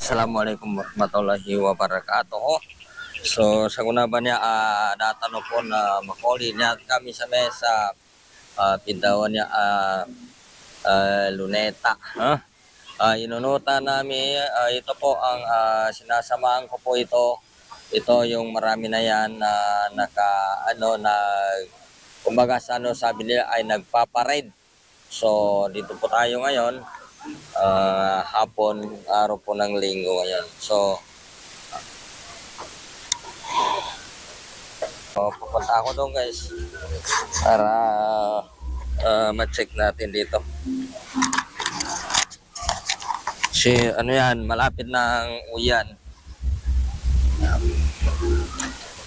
Assalamualaikum warahmatullahi wabarakatuh. So sa una ba niya natano po na makoli niya kami sa mesa pindawan niya luneta. Inunuta namin ito po ang sinasamahan ko po ito. Ito yung marami na yan na kumbaga sa sabi nila ay nagpaparade. So dito po tayo ngayon. Hapon, araw po ng linggo ngayon. So, pupunta ako doon guys para ma-check natin dito. Kasi ano yan, malapit na ang uyan.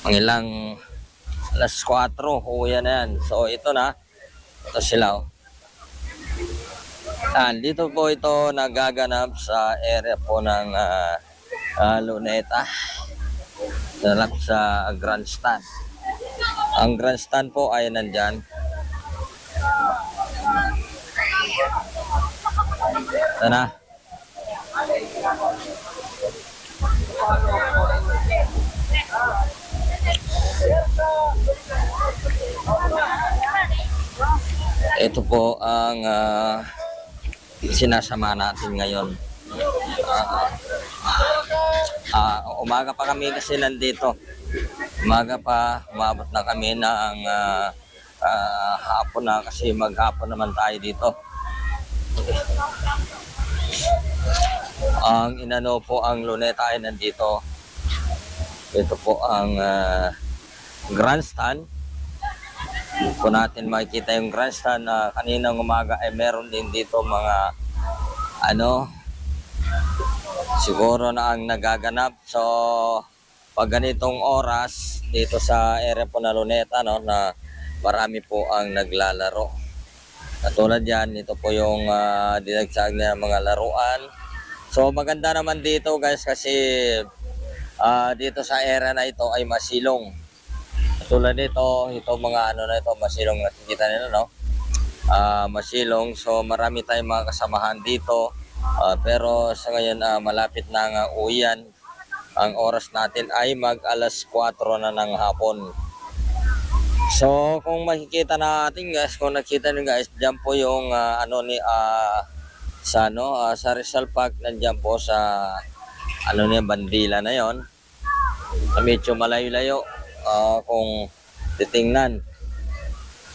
Ang ilang alas 4, uyan na yan. So, ito na. Ito sila. Dito po ito nagaganap sa area po ng Luneta. Dalap sa grandstand. Ang grandstand po ay nandyan. Ito na. Ito po ang sinasama natin ngayon. Umaga pa kami kasi nandito. Umaga pa, umabot na kami ng hapon na kasi maghapon naman tayo dito. Ang inano po ang Luneta ay nandito. Ito po ang grandstand. Kung natin makikita yung grandstand na kaninang umaga ay meron din dito mga siguro na ang nagaganap. So pag ganitong oras dito sa area po na Luneta na marami po ang naglalaro. Katulad yan, ito po yung dinagsag na mga laruan. So maganda naman dito guys kasi dito sa area na ito ay masilong. Tulad nito, ito mga na ito, masilong, nakikita nila masilong. So marami tayong mga kasamahan dito. Pero sa ngayon malapit na ang uyan. Ang oras natin ay mag alas 4 na ng hapon. So kung makikita natin guys, kung nakita niyo guys, diyan po yung sa Rizal Park, nandiyan po sa bandila na yon. Medyo malayo-layo. Kung titingnan.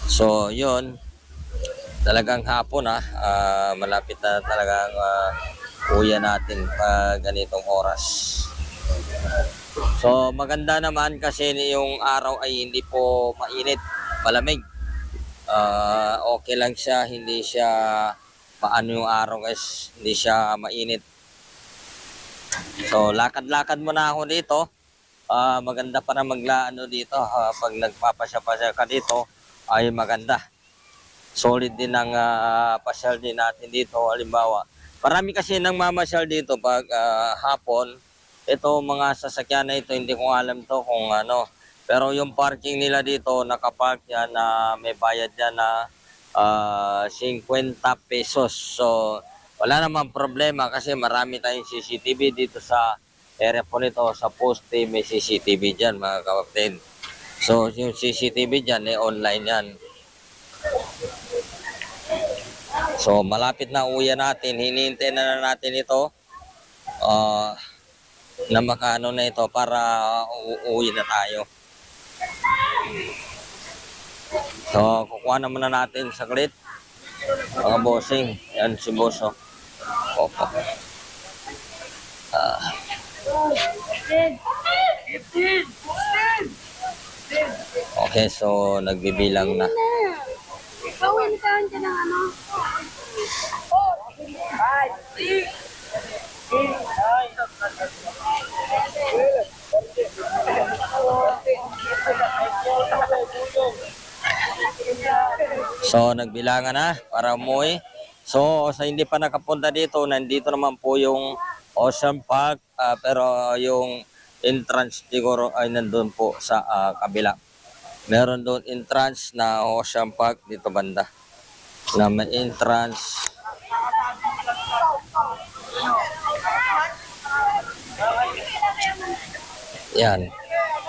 So yun, talagang hapon malapit na talagang uyan natin pag ganitong oras. So maganda naman kasi yung araw ay hindi po mainit, malamig. Okay lang siya, hindi siya paano yung araw guys, hindi siya mainit. So lakad-lakad muna ako dito. Maganda para maglaano dito pag nagpapasya-pasya ka dito ay maganda. Solid din ang pasyal din natin dito. Halimbawa, marami kasi nang mamasyal dito pag hapon. Ito mga sasakyan na ito, hindi ko alam to kung ano. Pero yung parking nila dito, nakapark yan na may bayad yan na 50 pesos. So wala namang problema kasi marami tayong CCTV dito sa area po nito. Sa poste may CCTV dyan mga kapatid. So yung CCTV dyan online yan. So malapit na uyan natin. Hinihintay na natin ito na makaano na ito para uuwi na tayo. So kukuha na muna natin saglit mga bossing. Yan si Bosso. Opo. Okay, so nagbibilang na. Gawin ka dyan ng ano? So nagbilangan na para umuwi. So sa hindi pa nakapunta dito, nandito naman po yung Ocean Park, pero yung entrance siguro ay nandun po sa kabila. Meron doon entrance na Ocean Park dito banda. Na may entrance Yan.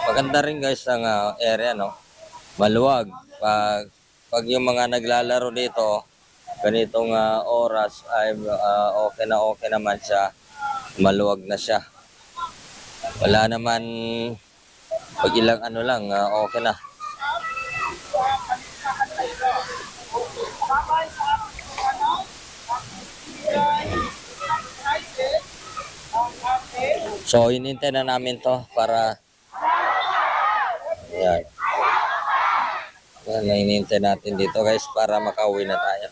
Maganda rin guys ang area, no? Maluwag. Pag yung mga naglalaro dito, ganitong oras ay okay naman siya. Maluwag na siya. Wala naman pag ilang ano lang, okay na. So, inintay na namin to para yan. Yan, inintay natin dito guys para makauwi na tayo.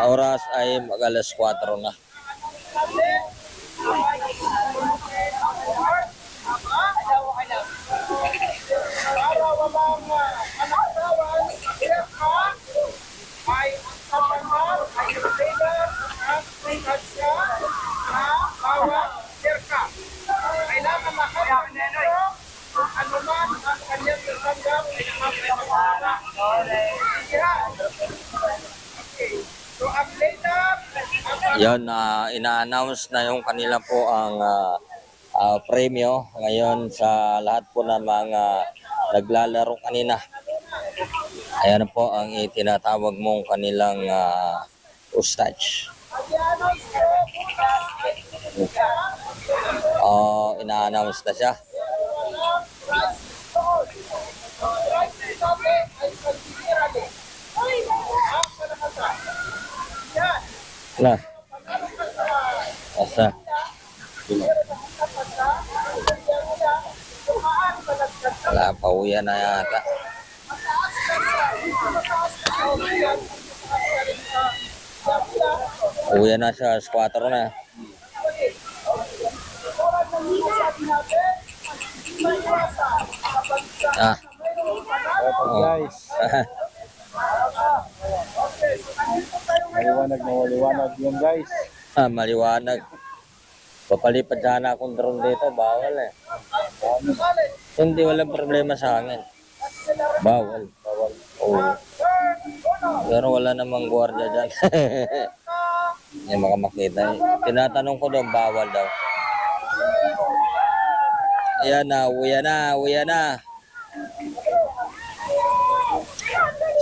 Oras ay mag-alas 4 na. Kailangan makakapag ano man ang kanyang natanggap ay nakapagpapala. Okay. So, ang data, Yan, ina-announce na yung kanila po ang premyo ngayon sa lahat po ng mga naglalaro kanina. Ayan po ang itinatawag mong kanilang ustage. Ina-announce na siya. Na. Asa. Wala, pauwian na yata. Uwian na siya, 4 na. Oh. Guys, maliwanag yun guys. Maliwanag. Papalipad sana akong drone dito, bawal eh. Hindi, walang problema sa hangin. Bawal. Oh. Pero wala namang gwardiya dyan. Hindi makamakita eh. Tinatanong ko doon, bawal daw. Ayan na, uwi na.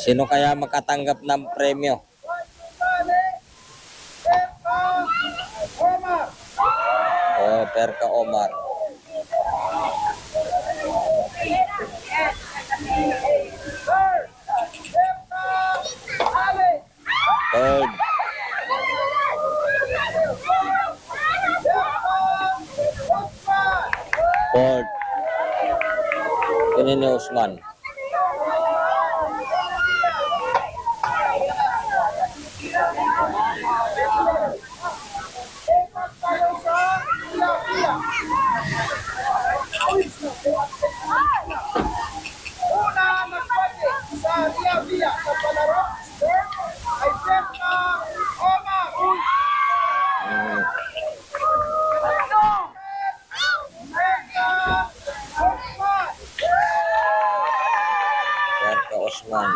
Sino kaya makatanggap ng premyo? Perka Omar. Third. Fourth. Kunin ni Usman. Una nagpati sa Via sa palaro ay Perka Omar. Mm. Perka Omar. Perka Osman.